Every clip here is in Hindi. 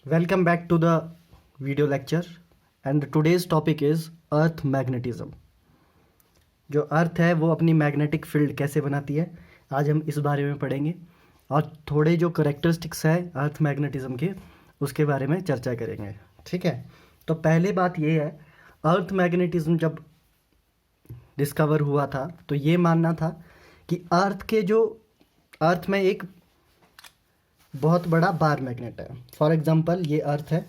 Welcome back to the video lecture and today's topic is earth magnetism. जो अर्थ है वो अपनी मैग्नेटिक फील्ड कैसे बनाती है, आज हम इस बारे में पढ़ेंगे और थोड़े जो करेक्टरिस्टिक्स है अर्थ मैग्नेटिज्म के उसके बारे में चर्चा करेंगे। ठीक है, तो पहले बात ये है, अर्थ मैग्नेटिज्म जब डिस्कवर हुआ था तो ये मानना था कि अर्थ में एक बहुत बड़ा बार मैग्नेट है। फॉर एग्जांपल ये अर्थ है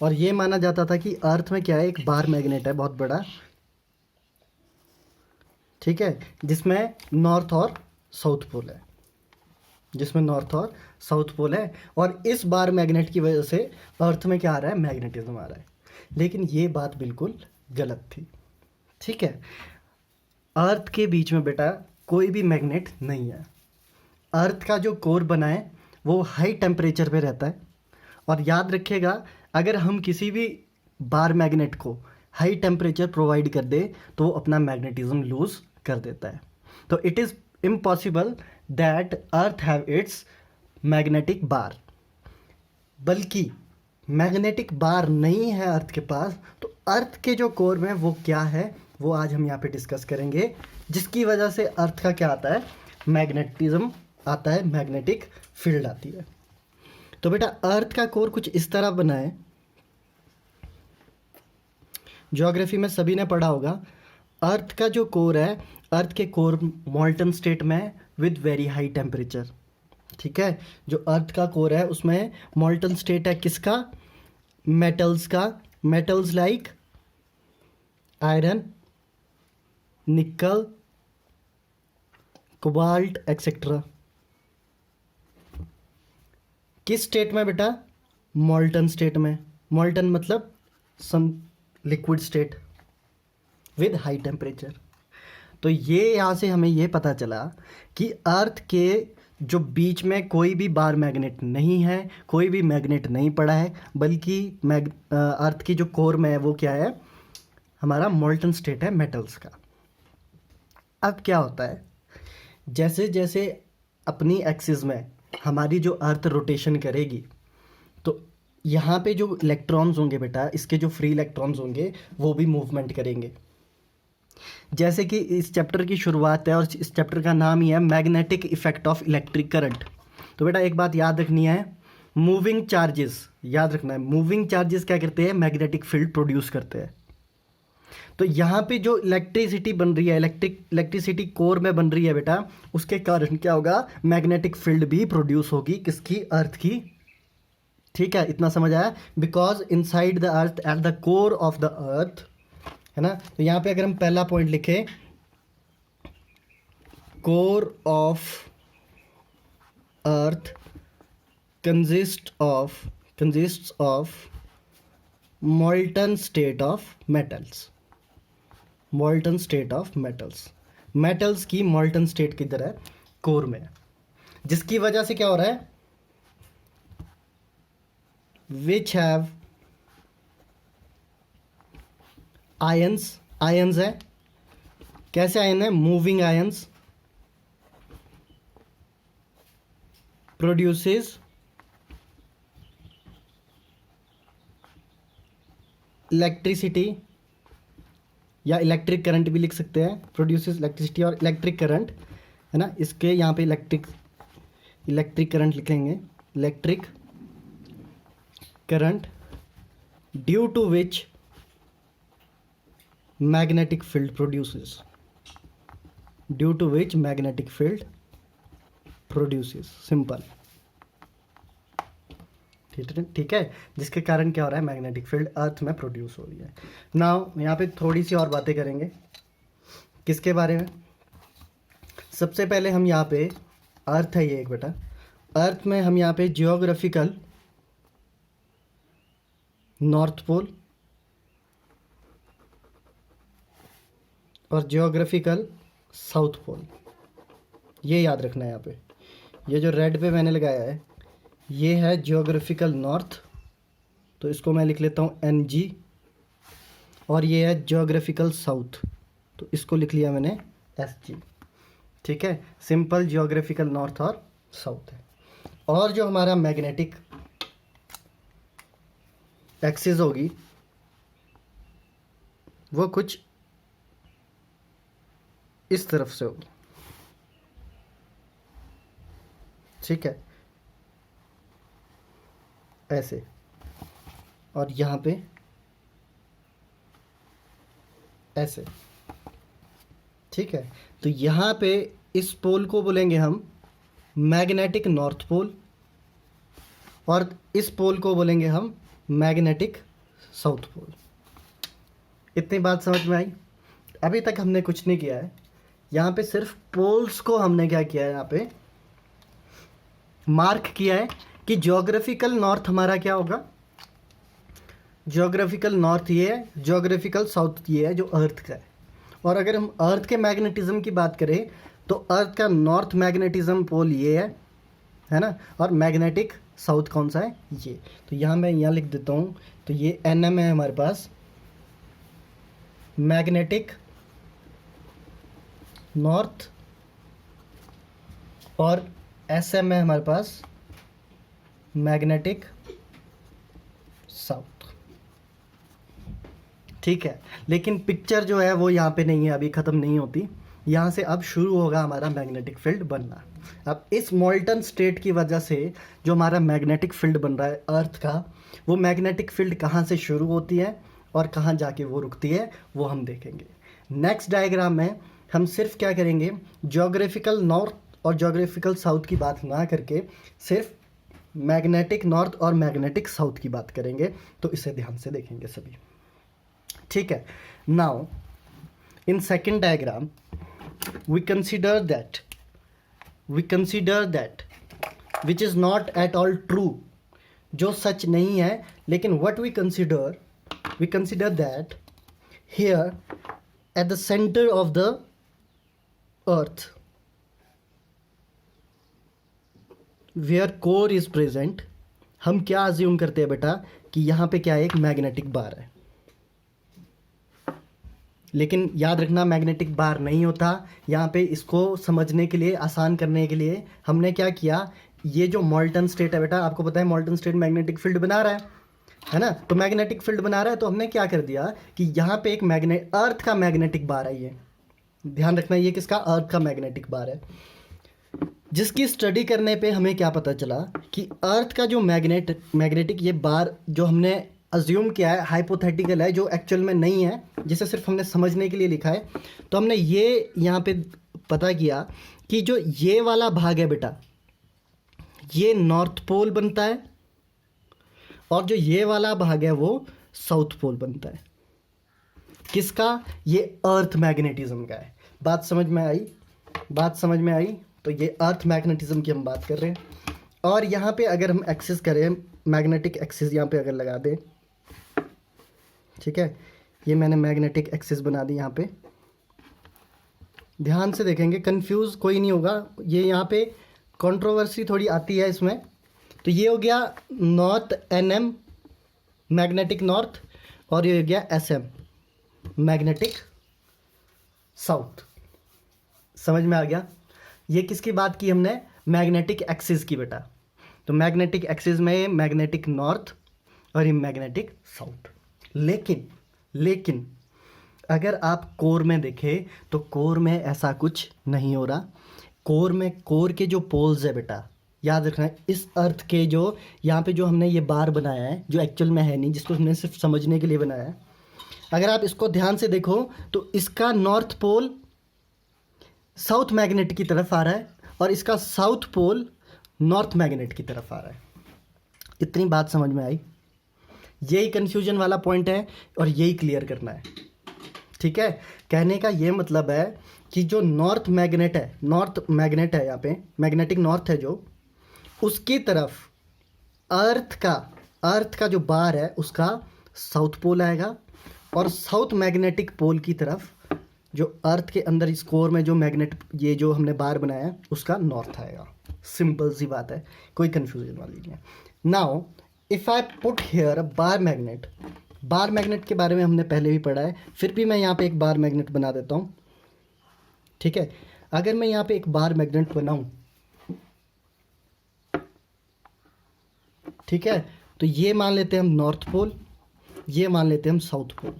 और ये माना जाता था कि अर्थ में क्या है, एक बार मैग्नेट है बहुत बड़ा, ठीक है, जिसमें नॉर्थ और साउथ पोल है और इस बार मैग्नेट की वजह से अर्थ में क्या आ रहा है, मैग्नेटिज्म आ रहा है। लेकिन ये बात बिल्कुल गलत थी। ठीक है, अर्थ के बीच में बेटा कोई भी मैग्नेट नहीं है। अर्थ का जो कोर बना है वो हाई टेम्परेचर पे रहता है और याद रखिएगा, अगर हम किसी भी बार मैग्नेट को हाई टेम्परेचर प्रोवाइड कर दे तो वो अपना मैग्नेटिज्म लूज कर देता है। तो it is impossible that earth have its magnetic bar, बल्कि मैग्नेटिक बार नहीं है अर्थ के पास। तो अर्थ के जो कोर में वो क्या है वो आज हम यहाँ पे डिस्कस करेंगे, जिसकी वजह से अर्थ का क्या आता है, मैग्नेटिज्म आता है, मैग्नेटिक फील्ड आती है। तो बेटा अर्थ का कोर कुछ इस तरह बना है, ज्योग्राफी में सभी ने पढ़ा होगा। अर्थ का जो कोर है, अर्थ के कोर मॉल्टन स्टेट में है विद वेरी हाई टेम्परेचर। ठीक है, जो अर्थ का कोर है उसमें मॉल्टन स्टेट है किसका, मेटल्स का, metals like iron, nickel, cobalt etcetera. किस स्टेट में बेटा, मॉल्टन स्टेट में। मॉल्टन मतलब some liquid state with high temperature. तो ये यहाँ से हमें ये पता चला कि अर्थ के जो बीच में कोई भी बार मैग्नेट नहीं है, कोई भी मैग्नेट नहीं पड़ा है, बल्कि अर्थ की जो कोर में है वो क्या है, हमारा मॉल्टन स्टेट है मेटल्स का। अब क्या होता है, जैसे जैसे अपनी एक्सिस में हमारी जो अर्थ रोटेशन करेगी तो यहाँ पे जो इलेक्ट्रॉन्स होंगे बेटा, इसके जो फ्री इलेक्ट्रॉन्स होंगे वो भी मूवमेंट करेंगे। जैसे कि इस चैप्टर की शुरुआत है और इस चैप्टर का नाम ही है magnetic effect of electric current. तो बेटा एक बात याद रखनी है, मूविंग चार्जेस याद रखना है। मूविंग चार्जेस क्या करते हैं, मैग्नेटिक फील्ड प्रोड्यूस करते हैं। तो यहाँ पे जो इलेक्ट्रिसिटी बन रही है, इलेक्ट्रिसिटी कोर में बन रही है बेटा, उसके कारण क्या होगा, मैग्नेटिक फील्ड भी प्रोड्यूस होगी, किसकी, अर्थ की। ठीक है, इतना समझ आया। Because inside the earth at the core of the earth, है ना। तो यहाँ पे अगर हम पहला पॉइंट लिखें, core of earth consist of molten state of metals, molten state of metals की molten state किधर है, कोर में, जिसकी वजह से क्या हो रहा है, which have ions है। कैसे आयन है, मूविंग आयंस, प्रोड्यूसेस इलेक्ट्रिसिटी या इलेक्ट्रिक करंट भी लिख सकते हैं, प्रोड्यूसेस इलेक्ट्रिसिटी और इलेक्ट्रिक करंट, है ना। इसके यहाँ पे इलेक्ट्रिक करंट लिखेंगे, electric current due to which magnetic field produces, due to which magnetic field produces, simple. ठीक है, जिसके कारण क्या हो रहा है, मैग्नेटिक फील्ड अर्थ में प्रोड्यूस हो रही है। नाउ यहाँ पे थोड़ी सी और बातें करेंगे, किसके बारे में। सबसे पहले हम यहाँ पे, अर्थ है ये एक बेटा, अर्थ में हम यहाँ पे जियोग्राफिकल नॉर्थ पोल और जियोग्राफिकल साउथ पोल, ये याद रखना है। यहाँ पे ये जो रेड पे मैंने लगाया है ये है जियोग्राफिकल नॉर्थ, तो इसको मैं लिख लेता हूँ NG, और ये है जियोग्राफिकल साउथ, तो इसको लिख लिया मैंने SG। ठीक है, सिंपल जियोग्राफिकल नॉर्थ और साउथ है। और जो हमारा मैग्नेटिक एक्सिस होगी वो कुछ इस तरफ से होगी, ठीक है, ऐसे, और यहाँ पे ऐसे, ठीक है। तो यहाँ पे इस पोल को बोलेंगे हम मैग्नेटिक नॉर्थ पोल, और इस पोल को बोलेंगे हम मैग्नेटिक साउथ पोल। इतनी बात समझ में आई? अभी तक हमने कुछ नहीं किया है, यहाँ पे सिर्फ पोल्स को हमने क्या किया है, यहाँ पे मार्क किया है कि ज्योग्राफिकल नॉर्थ हमारा क्या होगा, ज्योग्राफिकल नॉर्थ ये है, ज्योग्राफिकल साउथ ये है जो अर्थ का है। और अगर हम अर्थ के मैग्नेटिज्म की बात करें तो अर्थ का नॉर्थ मैग्नेटिज्म पोल ये है ना, और मैग्नेटिक साउथ कौन सा है, ये। तो यहाँ मैं यहाँ लिख देता हूँ, तो ये NM है हमारे पास, मैग्नेटिक नॉर्थ, और SM है हमारे पास मैग्नेटिक साउथ, ठीक है। लेकिन पिक्चर जो है वो यहाँ पे नहीं है, अभी ख़त्म नहीं होती, यहाँ से अब शुरू होगा हमारा मैग्नेटिक फील्ड बनना। अब इस मोल्टन स्टेट की वजह से जो हमारा मैग्नेटिक फील्ड बन रहा है अर्थ का, वो मैग्नेटिक फील्ड कहाँ से शुरू होती है और कहाँ जाके वो रुकती है, वो हम देखेंगे। नेक्स्ट डायग्राम में हम सिर्फ क्या करेंगे, ज्योग्राफिकल नॉर्थ और ज्योग्राफिकल साउथ की बात ना करके सिर्फ मैग्नेटिक नॉर्थ और मैग्नेटिक साउथ की बात करेंगे। तो इसे ध्यान से देखेंगे सभी, ठीक है। Now in second diagram we consider that which is not at all true, जो सच नहीं है, लेकिन what we consider that here at the center of the earth where core is present, हम क्या अज्यूम करते हैं बेटा कि यहाँ पे क्या है, एक मैग्नेटिक बार है। लेकिन याद रखना मैग्नेटिक बार नहीं होता। यहाँ पे इसको समझने के लिए, आसान करने के लिए हमने क्या किया, ये जो मोल्टन स्टेट है बेटा, आपको पता है मोल्टन स्टेट मैग्नेटिक फील्ड बना रहा है ना, तो मैग्नेटिक फील्ड बना रहा है, तो हमने क्या कर दिया कि यहाँ पे एक अर्थ का मैग्नेटिक बार है। ये ध्यान रखना, ये किसका, अर्थ का मैग्नेटिक बार है, जिसकी स्टडी करने पे हमें क्या पता चला कि अर्थ का जो मैग्नेटिक ये बार जो हमने अज्यूम किया है, हाइपोथेटिकल है, जो एक्चुअल में नहीं है, जिसे सिर्फ हमने समझने के लिए लिखा है। तो हमने ये यहाँ पे पता किया कि जो ये वाला भाग है बेटा, ये नॉर्थ पोल बनता है, और जो ये वाला भाग है वो साउथ पोल बनता है। किसका, ये अर्थ मैग्नेटिज्म का है। बात समझ में आई? बात समझ में आई? तो ये अर्थ मैग्नेटिज्म की हम बात कर रहे हैं। और यहाँ पे अगर हम एक्सिस करें, मैग्नेटिक एक्सिस यहाँ पे अगर लगा दें, ठीक है, ये मैंने मैग्नेटिक एक्सिस बना दी। यहाँ पे ध्यान से देखेंगे, कंफ्यूज कोई नहीं होगा। ये यहाँ पे कंट्रोवर्सी थोड़ी आती है इसमें। तो ये हो गया नॉर्थ NM मैग्नेटिक नॉर्थ, और ये हो गया SM मैग्नेटिक साउथ। समझ में आ गया? ये किसकी बात की हमने, मैग्नेटिक एक्सिस की बेटा। तो मैग्नेटिक एक्सिस में मैग्नेटिक नॉर्थ और ये मैग्नेटिक साउथ। लेकिन अगर आप कोर में देखें तो कोर में ऐसा कुछ नहीं हो रहा। कोर के जो पोल्स है बेटा, याद रखना, इस अर्थ के जो यहाँ पे जो हमने ये बार बनाया है, जो एक्चुअल में है नहीं, जिसको हमने सिर्फ समझने के लिए बनाया है, अगर आप इसको ध्यान से देखो तो इसका नॉर्थ पोल साउथ मैग्नेट की तरफ आ रहा है, और इसका साउथ पोल नॉर्थ मैग्नेट की तरफ आ रहा है। इतनी बात समझ में आई? यही कन्फ्यूजन वाला पॉइंट है और यही क्लियर करना है, ठीक है। कहने का ये मतलब है कि जो नॉर्थ मैग्नेट है यहाँ पे मैग्नेटिक नॉर्थ है जो, उसकी तरफ अर्थ का जो बार है उसका साउथ पोल आएगा, और साउथ मैग्नेटिक पोल की तरफ जो अर्थ के अंदर इस कोर में जो मैग्नेट, ये जो हमने बार बनाया है, उसका नॉर्थ आएगा। सिंपल सी बात है, कोई कन्फ्यूजन वाली नहीं है। Now if I put here a bar magnet के बारे में हमने पहले भी पढ़ा है, फिर भी मैं यहाँ पे एक बार मैग्नेट बना देता हूँ, ठीक है। अगर मैं यहाँ पे एक बार मैग्नेट बनाऊँ, ठीक है, तो ये मान लेते हैं हम नॉर्थ पोल, ये मान लेते हैं हम साउथ पोल।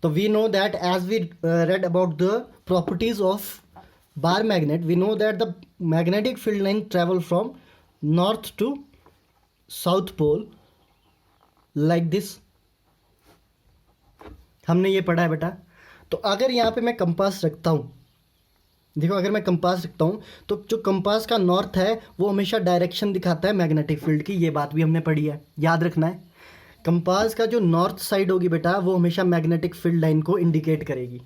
तो we know that as we read about the properties of bar magnet, we know that the magnetic field line travel from north to south pole like this. हमने ये पढ़ा है बेटा। तो अगर यहाँ पे मैं कंपास रखता हूँ, देखो अगर मैं कंपास रखता हूँ तो जो कंपास का नॉर्थ है वो हमेशा डायरेक्शन दिखाता है मैग्नेटिक फील्ड की, ये बात भी हमने पढ़ी है, याद रखना है। कंपास का जो नॉर्थ साइड होगी बेटा वो हमेशा मैग्नेटिक फील्ड लाइन को इंडिकेट करेगी।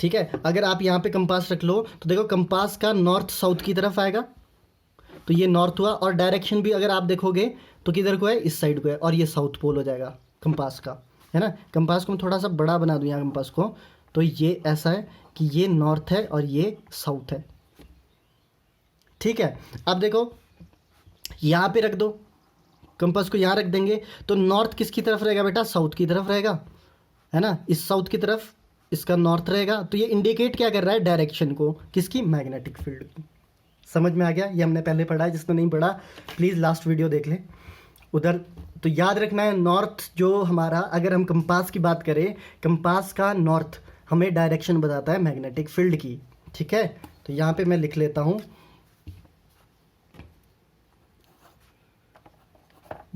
ठीक है, अगर आप यहाँ पे कंपास रख लो तो देखो कंपास का नॉर्थ साउथ की तरफ आएगा, तो ये नॉर्थ हुआ, और डायरेक्शन भी अगर आप देखोगे तो किधर को है, इस साइड को है, और ये साउथ पोल हो जाएगा कंपास का, है ना। कंपास को मैं थोड़ा सा बड़ा बना दूँ यहाँ कंपास को, तो ये ऐसा है कि ये नॉर्थ है और ये साउथ है। ठीक है, अब देखो यहाँ पे रख दो, कंपास को यहाँ रख देंगे तो नॉर्थ किसकी तरफ रहेगा बेटा, साउथ की तरफ रहेगा, है ना। इस साउथ की तरफ इसका नॉर्थ रहेगा, तो ये इंडिकेट क्या कर रहा है, डायरेक्शन को, किसकी, मैग्नेटिक फील्ड की। समझ में आ गया, ये हमने पहले पढ़ा है, जिसने नहीं पढ़ा प्लीज़ लास्ट वीडियो देख ले उधर। तो याद रखना है नॉर्थ जो हमारा, अगर हम कंपास की बात करें, कंपास का नॉर्थ हमें डायरेक्शन बताता है मैग्नेटिक फील्ड की। ठीक है, तो यहाँ पे मैं लिख लेता हूँ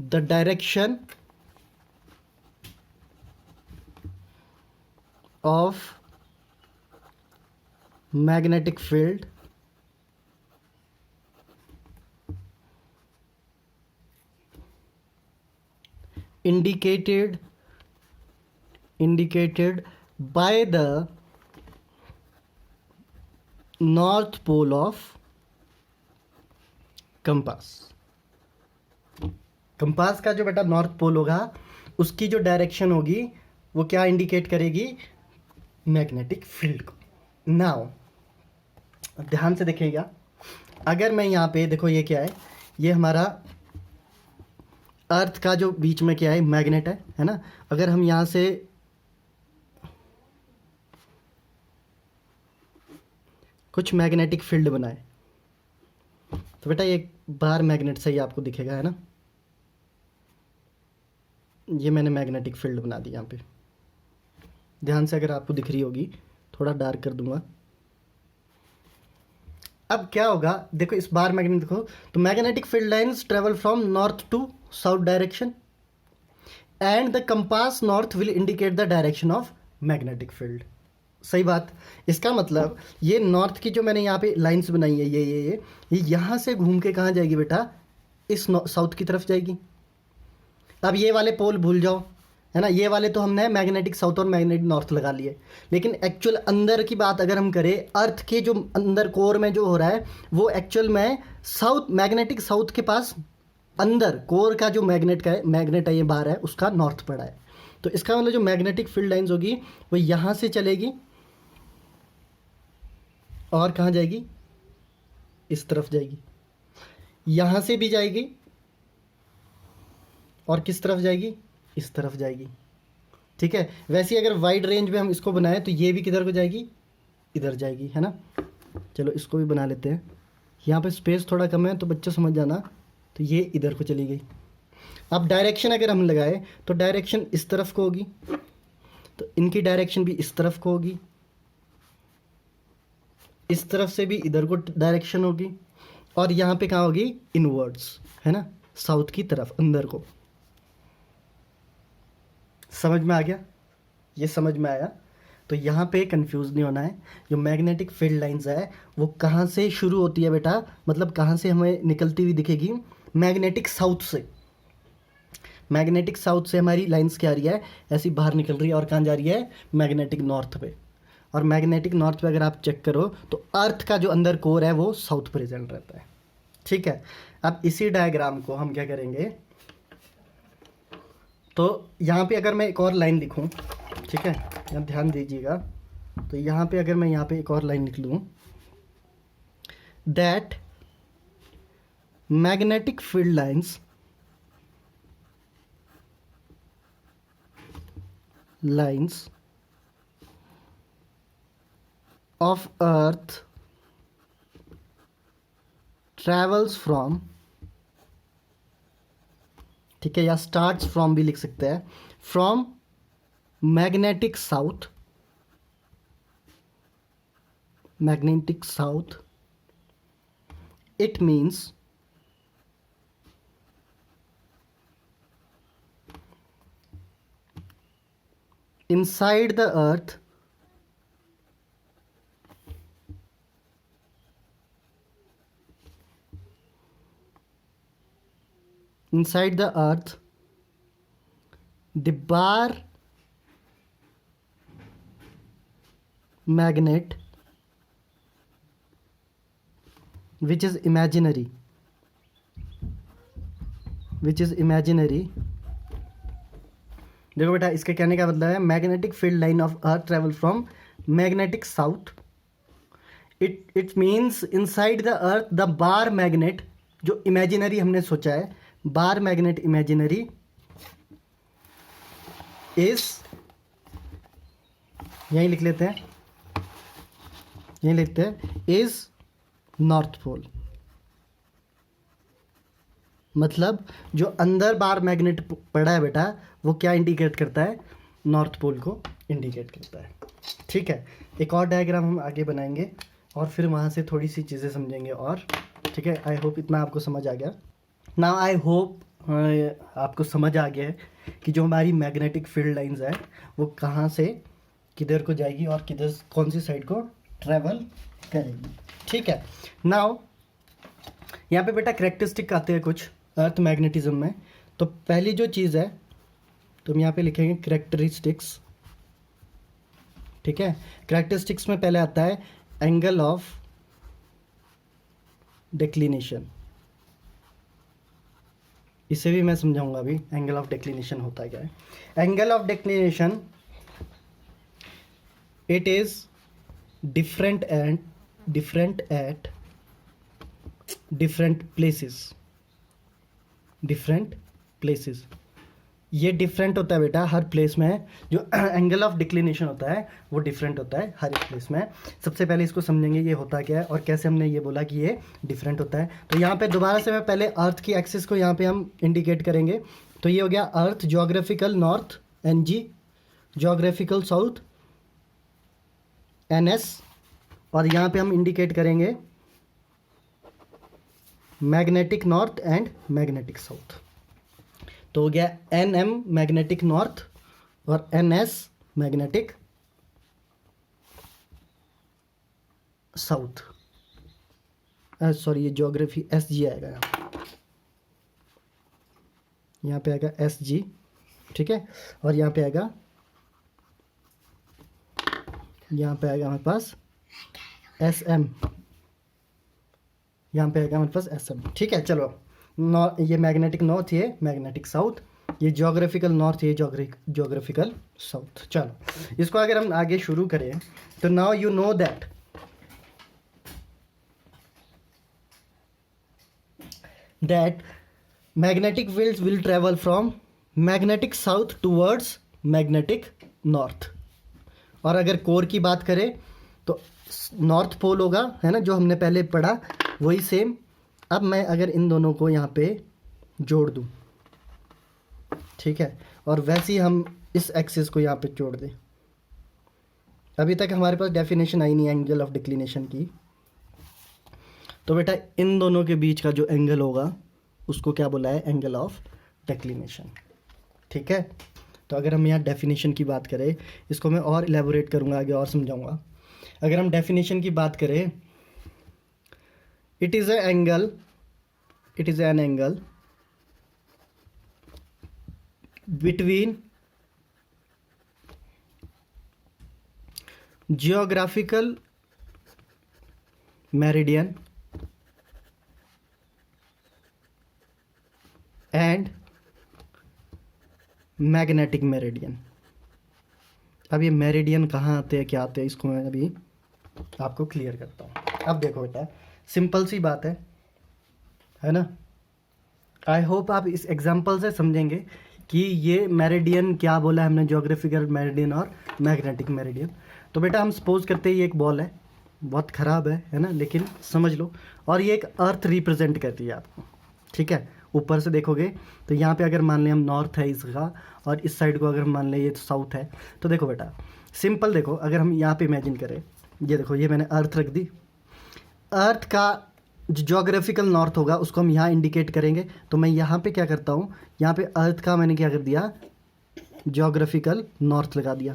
the direction of magnetic field indicated by the north pole of compass. Compass का जो बेटा नॉर्थ पोल होगा उसकी जो डायरेक्शन होगी वो क्या इंडिकेट करेगी, मैग्नेटिक फील्ड को। नाउ ध्यान से देखिएगा, अगर मैं यहाँ पे देखो ये क्या है, ये हमारा अर्थ का जो बीच में क्या है, मैग्नेट है ना। अगर हम यहाँ से कुछ मैग्नेटिक फील्ड बनाए तो बेटा ये बार मैग्नेट से ही आपको दिखेगा, है ना। ये मैंने मैग्नेटिक फील्ड बना दी यहाँ पे, ध्यान से अगर आपको दिख रही होगी, थोड़ा डार्क कर दूंगा। अब क्या होगा, देखो इस बार मैग्नेट देखो, तो magnetic field lines travel from north to south direction and the compass north will indicate the direction of magnetic field. सही बात। इसका मतलब ये नॉर्थ की जो मैंने यहाँ पे लाइंस बनाई है, ये यहाँ से घूम के कहाँ जाएगी बेटा, इस साउथ की तरफ जाएगी। अब ये वाले पोल भूल जाओ, है ना, ये वाले तो हमने मैग्नेटिक साउथ और मैग्नेटिक नॉर्थ लगा लिए, लेकिन एक्चुअल अंदर की बात अगर हम करें, अर्थ के जो अंदर कोर में जो हो रहा है वो एक्चुअल में साउथ, मैग्नेटिक साउथ के पास अंदर कोर का जो मैग्नेट है ये बार है, उसका नॉर्थ पड़ा है। तो इसका मतलब जो मैग्नेटिक फील्ड लाइंस होगी वो यहाँ से चलेगी और कहाँ जाएगी, इस तरफ जाएगी, यहाँ से भी जाएगी और किस तरफ जाएगी, इस तरफ जाएगी। ठीक है, वैसे अगर वाइड रेंज में हम इसको बनाएं तो ये भी किधर को जाएगी, इधर जाएगी, है ना। चलो इसको भी बना लेते हैं, यहाँ पे स्पेस थोड़ा कम है तो बच्चों समझ जाना, तो ये इधर को चली गई। अब डायरेक्शन अगर हम लगाए तो डायरेक्शन इस तरफ को होगी, तो इनकी डायरेक्शन भी इस तरफ को होगी, इस तरफ से भी इधर को डायरेक्शन होगी, और यहाँ पे कहाँ होगी, इनवर्ड्स, है ना, साउथ की तरफ अंदर को। समझ में आ गया, ये समझ में आया। तो यहाँ पे कंफ्यूज नहीं होना है, जो मैग्नेटिक फील्ड लाइंस है वो कहाँ से शुरू होती है बेटा, मतलब कहाँ से हमें निकलती हुई दिखेगी, मैग्नेटिक साउथ से। मैग्नेटिक साउथ से हमारी लाइंस क्या आ रही है, ऐसी बाहर निकल रही है, और कहाँ जा रही है, मैग्नेटिक नॉर्थ पे। और मैग्नेटिक नॉर्थ पे अगर आप चेक करो तो अर्थ का जो अंदर कोर है वो साउथ प्रेजेंट रहता है। ठीक है, अब इसी डायग्राम को हम क्या करेंगे, तो यहाँ पे अगर मैं एक और लाइन लिखूँ, ठीक है, यहाँ ध्यान दीजिएगा, तो यहाँ पे अगर मैं यहाँ पे एक और लाइन लिख लूँ, that magnetic field lines of earth travels from ठीक है, या स्टार्ट्स फ्रॉम भी लिख सकते हैं, from magnetic south, magnetic south, it means inside the earth the bar magnet which is imaginary देखो बेटा, इसके कहने का मतलब है magnetic field line of earth travel from magnetic south, it means inside the earth the bar magnet, जो इमेजिनरी हमने सोचा है, बार मैग्नेट इमेजिनरी इज, यहीं लिख लेते हैं, यहीं लिखते हैं, इज नॉर्थ पोल। मतलब जो अंदर बार मैग्नेट पड़ा है बेटा, वो क्या इंडिकेट करता है, नॉर्थ पोल को इंडिकेट करता है। ठीक है, एक और डायग्राम हम आगे बनाएंगे और फिर वहाँ से थोड़ी सी चीज़ें समझेंगे और, ठीक है। आई होप इतना आपको समझ आ गया। नाउ आई होप आपको समझ आ गया है कि जो हमारी मैग्नेटिक फील्ड लाइंस है वो कहाँ से किधर को जाएगी और किधर कौन सी साइड को ट्रैवल करेगी। ठीक है, नाउ यहाँ पे बेटा करेक्टरिस्टिक आते हैं कुछ अर्थ मैग्नेटिज्म में। तो पहली जो चीज़ है, तो हम यहाँ पे लिखेंगे करेक्टरिस्टिक्स। ठीक है, करेक्टरिस्टिक्स में पहले आता है एंगल ऑफ डिक्लिनेशन। इसे भी मैं समझाऊंगा अभी, एंगल ऑफ डिक्लिनेशन होता है क्या है। Angle of declination, it is different at different places. ये डिफरेंट होता है बेटा हर प्लेस में, जो एंगल ऑफ डिक्लिनेशन होता है वो डिफरेंट होता है हर एक प्लेस में। सबसे पहले इसको समझेंगे ये होता क्या है और कैसे हमने ये बोला कि ये डिफरेंट होता है। तो यहाँ पे दोबारा से मैं पहले अर्थ की एक्सिस को यहाँ पे हम इंडिकेट करेंगे। तो ये हो गया earth geographical north NG, geographical south NS, और यहाँ पे हम इंडिकेट करेंगे magnetic north and magnetic south. तो हो गया NM मैग्नेटिक नॉर्थ और NS मैग्नेटिक साउथ। सॉरी, ये ज्योग्राफी SG आएगा, यहाँ पे आएगा SG। ठीक है, और यहाँ पे आएगा हमारे पास SM, यहाँ पे आएगा हमारे पास SM। ठीक है, चलो, ये मैग्नेटिक नॉर्थ, ये मैग्नेटिक साउथ, ये ज्योग्राफिकल नॉर्थ, ये ज्योग्राफिकल साउथ। चलो, इसको अगर हम आगे शुरू करें तो now you know that magnetic fields will travel from magnetic south towards magnetic north. और अगर कोर की बात करें तो नॉर्थ पोल होगा, है ना, जो हमने पहले पढ़ा वही सेम। अब मैं अगर इन दोनों को यहाँ पे जोड़ दूँ, ठीक है, और वैसे ही हम इस एक्सिस को यहाँ पे जोड़ दें। अभी तक हमारे पास डेफिनेशन आई नहीं है एंगल ऑफ डिक्लिनेशन की। तो बेटा इन दोनों के बीच का जो एंगल होगा उसको क्या बोला है, एंगल ऑफ डिक्लिनेशन। ठीक है, तो अगर हम यहाँ डेफिनेशन की बात करें, इसको मैं और इलेबोरेट करूँगा आगे और समझाऊँगा। अगर हम डेफिनेशन की बात करें, it is an angle between geographical meridian and magnetic meridian. अब ये मेरिडियन कहाँ आते हैं, क्या आते हैं, इसको मैं अभी आपको क्लियर करता हूँ। अब देखो बेटा, सिंपल सी बात है ना। आई होप आप इस एग्जांपल से समझेंगे कि ये मेरिडियन क्या बोला है हमने, ज्योग्राफिकल मेरिडियन और मैग्नेटिक मेरिडियन। तो बेटा हम सपोज करते हैं ये एक बॉल है, बहुत ख़राब है ना, लेकिन समझ लो, और ये एक अर्थ रिप्रेजेंट करती है आपको। ठीक है, ऊपर से देखोगे तो यहाँ पे अगर मान लें हम नॉर्थ है इसका, और इस साइड को अगर मान लें ये साउथ है, तो देखो बेटा सिंपल देखो, अगर हम यहाँ पे इमेजिन करें, ये देखो ये मैंने अर्थ रख दी, अर्थ का जो जोग्राफिकल नॉर्थ होगा उसको हम यहाँ इंडिकेट करेंगे। तो मैं यहाँ पे क्या करता हूँ, यहाँ पे अर्थ का मैंने क्या कर दिया, जोग्राफिकल नॉर्थ लगा दिया।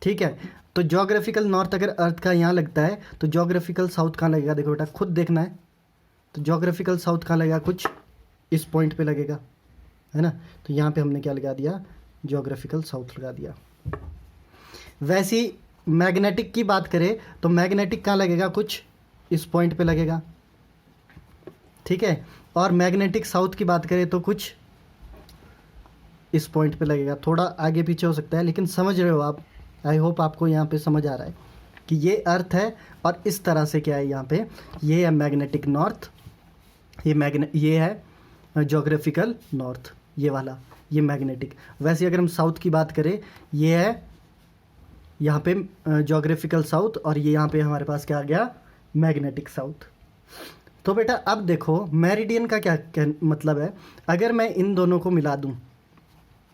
ठीक है, तो जोग्राफिकल नॉर्थ अगर अर्थ का यहाँ लगता है तो जोग्राफिकल साउथ कहाँ लगेगा, देखो बेटा खुद देखना है। तो जोग्राफिकल साउथ कहाँ लगेगा, कुछ इस पॉइंट पे लगेगा, है ना। तो यहाँ पे हमने क्या लगा दिया, जोग्राफिकल साउथ लगा दिया। वैसी मैग्नेटिक की बात करें तो मैग्नेटिक कहाँ लगेगा, कुछ इस पॉइंट पे लगेगा। ठीक है, और मैग्नेटिक साउथ की बात करें तो कुछ इस पॉइंट पे लगेगा, थोड़ा आगे पीछे हो सकता है, लेकिन समझ रहे हो आप। आई होप आपको यहाँ पे समझ आ रहा है कि ये अर्थ है और इस तरह से क्या है यहाँ पे, ये है मैग्नेटिक नॉर्थ, ये है जोग्राफिकल नॉर्थ, ये वाला ये मैग्नेटिक। वैसे अगर हम साउथ की बात करें, ये है यहाँ पे जोग्राफिकल साउथ, और ये यहाँ पे हमारे पास क्या आ गया, मैग्नेटिक साउथ। तो बेटा अब देखो मेरिडियन का क्या मतलब है। अगर मैं इन दोनों को मिला दूँ,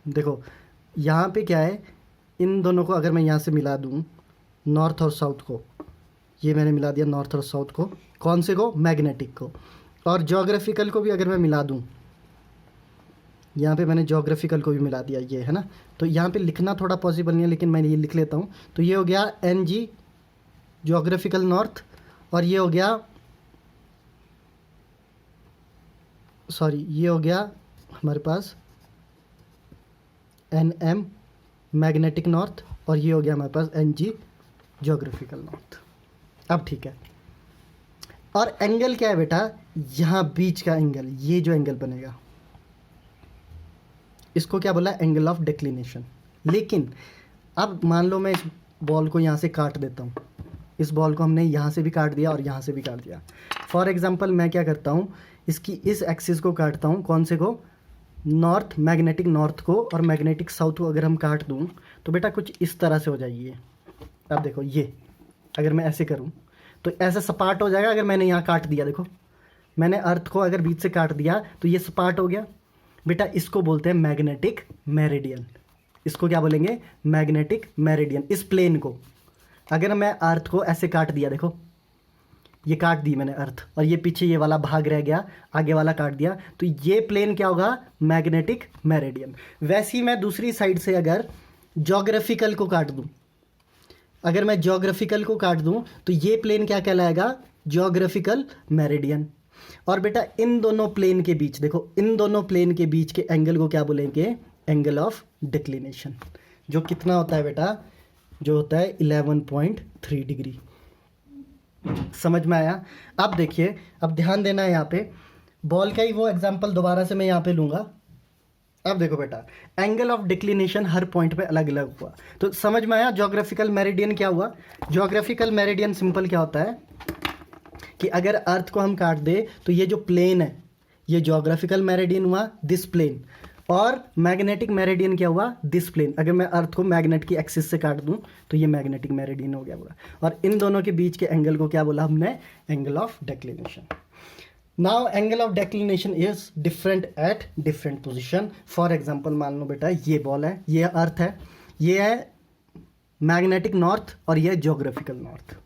देखो यहाँ पे क्या है, इन दोनों को अगर मैं यहाँ से मिला दूँ, नॉर्थ और साउथ को, ये मैंने मिला दिया नॉर्थ और साउथ को, कौन से को, मैग्नेटिक को। और जोग्राफिकल को भी अगर मैं मिला दूँ, यहाँ पे मैंने जोग्राफिकल को भी मिला दिया, ये है ना। तो यहाँ पे लिखना थोड़ा पॉसिबल नहीं है, लेकिन मैं ये लिख लेता हूँ। तो ये हो गया NG जोग्राफिकल नॉर्थ, और ये हो गया, सॉरी ये हो गया हमारे पास NM मैग्नेटिक नॉर्थ, और ये हो गया हमारे पास NG जोग्राफिकल नॉर्थ। अब ठीक है, और एंगल क्या है बेटा, यहाँ बीच का एंगल, ये जो एंगल बनेगा इसको क्या बोला, एंगल ऑफ डिक्लिनेशन। लेकिन अब मान लो मैं इस बॉल को यहाँ से काट देता हूँ, इस बॉल को हमने यहाँ से भी काट दिया और यहाँ से भी काट दिया। फॉर एग्जांपल मैं क्या करता हूँ, इसकी इस एक्सिस को काटता हूँ, कौन से को, नॉर्थ, मैग्नेटिक नॉर्थ को, और मैग्नेटिक साउथ को अगर हम काट दूँ तो बेटा कुछ इस तरह से हो जाएगी ये। अब देखो ये अगर मैं ऐसे करूँ तो ऐसा सपाट हो जाएगा। अगर मैंने यहाँ काट दिया, देखो मैंने अर्थ को अगर बीच से काट दिया तो ये सपाट हो गया। बेटा इसको बोलते हैं मैग्नेटिक मेरिडियन। इसको क्या बोलेंगे, मैग्नेटिक मेरिडियन। इस प्लेन को अगर मैं अर्थ को ऐसे काट दिया, देखो ये काट दी मैंने अर्थ, और ये पीछे ये वाला भाग रह गया, आगे वाला काट दिया, तो ये प्लेन क्या होगा, मैग्नेटिक मेरिडियन। वैसे ही मैं दूसरी साइड से अगर जोग्राफिकल को काट दूं, अगर मैं जोग्राफिकल को काट दूं तो ये प्लेन क्या कहलाएगा, जोग्राफिकल मेरिडियन। और बेटा इन दोनों प्लेन के बीच, देखो इन दोनों प्लेन के बीच के एंगल को क्या बोलेंगे, एंगल ऑफ डिक्लिनेशन, जो कितना होता है बेटा, जो होता है 11.3 डिग्री। समझ में आया। अब देखिए, अब ध्यान देना है यहाँ पे, बॉल का ही वो एग्जांपल दोबारा से मैं यहाँ पे लूँगा। अब देखो बेटा, angle of declination her point पे अलग अलग हुआ, तो समझ में आया जोग्राफिकल मेरिडियन क्या हुआ। जोग्राफिकल मेरिडियन सिंपल क्या होता है कि अगर अर्थ को हम काट दे तो ये जो प्लेन है ये जोग्राफिकल मेरिडियन हुआ, दिस प्लेन, और मैग्नेटिक मेरिडियन क्या हुआ, दिस प्लेन। अगर मैं अर्थ को मैग्नेट की एक्सिस से काट दूं तो ये मैग्नेटिक मेरिडियन हो गया पूरा। और इन दोनों के बीच के एंगल को क्या बोला हमने, angle of declination. Now angle of declination is different at different position. For example मान लो बेटा ये बॉल है, ये अर्थ है, ये है मैग्नेटिक नॉर्थ और ये जोग्राफिकल नॉर्थ।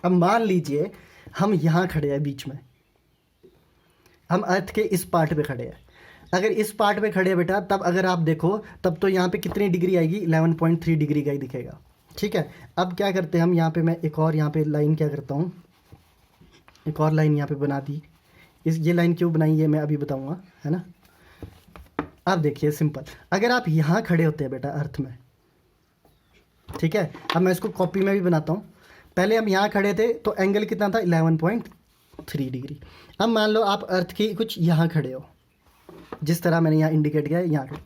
अब मान लीजिए हम यहाँ खड़े हैं बीच में, हम अर्थ के इस पार्ट पे खड़े हैं। अगर इस पार्ट पे खड़े हैं बेटा, तब अगर आप देखो तब तो यहाँ पे कितनी डिग्री आएगी, 11.3 डिग्री का ही दिखेगा। ठीक है, अब क्या करते हैं हम, यहाँ पे मैं एक और यहाँ पे लाइन क्या करता हूँ, एक और लाइन यहाँ पे बना दी। ये लाइन क्यों बनाई है मैं अभी बताऊँगा, है ना। अब देखिए सिंपल, अगर आप यहाँ खड़े होते हैं बेटा अर्थ में, ठीक है, अब मैं इसको कॉपी में भी बनाता हूँ। पहले हम यहाँ खड़े थे तो एंगल कितना था, 11.3 डिग्री। अब मान लो आप अर्थ की कुछ यहाँ खड़े हो, जिस तरह मैंने यहाँ इंडिकेट किया है, यहाँ खड़े।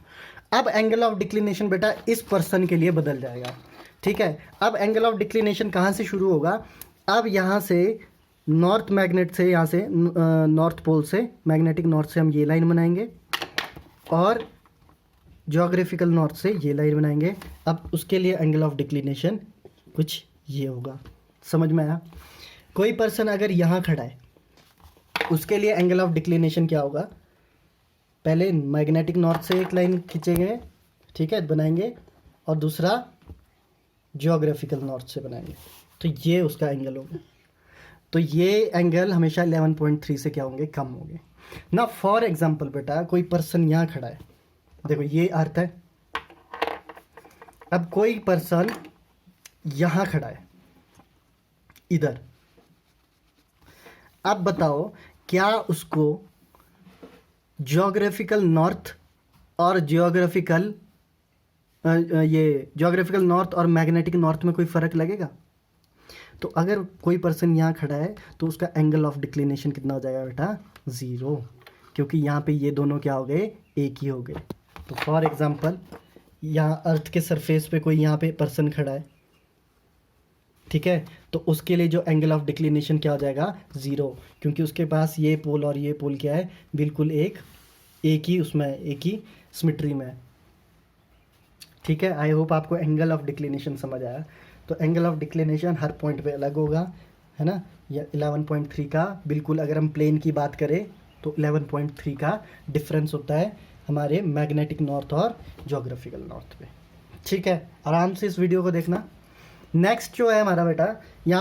अब एंगल ऑफ डिक्लिनेशन बेटा इस पर्सन के लिए बदल जाएगा। ठीक है, अब एंगल ऑफ डिक्लिनेशन कहाँ से शुरू होगा, अब यहाँ से नॉर्थ मैग्नेट से, यहाँ से नॉर्थ पोल से, मैग्नेटिक नॉर्थ से हम ये लाइन बनाएंगे, और जोग्राफिकल नॉर्थ से ये लाइन बनाएंगे। अब उसके लिए एंगल ऑफ डिक्लिनेशन कुछ ये होगा। समझ में आया। कोई पर्सन अगर यहाँ खड़ा है, उसके लिए एंगल ऑफ डिक्लिनेशन क्या होगा, पहले मैग्नेटिक नॉर्थ से एक लाइन खींचेंगे, ठीक है, बनाएंगे, और दूसरा जियोग्राफिकल नॉर्थ से बनाएंगे, तो ये उसका एंगल होगा। तो ये एंगल हमेशा 11.3 से क्या होंगे, कम होंगे ना। फॉर एग्जांपल बेटा कोई पर्सन यहाँ खड़ा है, देखो ये अर्थ है, अब कोई पर्सन यहाँ खड़ा है इधर, अब बताओ क्या उसको जियोग्राफिकल नॉर्थ और जियोग्राफिकल नॉर्थ और मैग्नेटिक नॉर्थ में कोई फ़र्क लगेगा? तो अगर कोई पर्सन यहाँ खड़ा है तो उसका एंगल ऑफ डिक्लिनेशन कितना हो जाएगा बेटा, 0, क्योंकि यहाँ पे ये दोनों क्या हो गए, एक ही हो गए। तो फॉर एग्जांपल यहाँ अर्थ के सरफेस पे कोई यहाँ पे पर्सन खड़ा है, ठीक है, तो उसके लिए जो एंगल ऑफ डिक्लिनेशन क्या हो जाएगा, 0, क्योंकि उसके पास ये पोल और ये पोल क्या है, बिल्कुल एक ही उसमें, एक ही सिमेट्री में है, ठीक है। आई होप आपको एंगल ऑफ डिक्लिनेशन समझ आया। तो angle of declination her point पे अलग होगा, है ना। या 11.3 का बिल्कुल, अगर हम प्लेन की बात करें तो 11.3 का डिफरेंस होता है हमारे मैग्नेटिक नॉर्थ और ज्योग्राफिकल नॉर्थ पे, ठीक है। आराम से इस वीडियो को देखना। नेक्स्ट जो है हमारा बेटा, यहाँ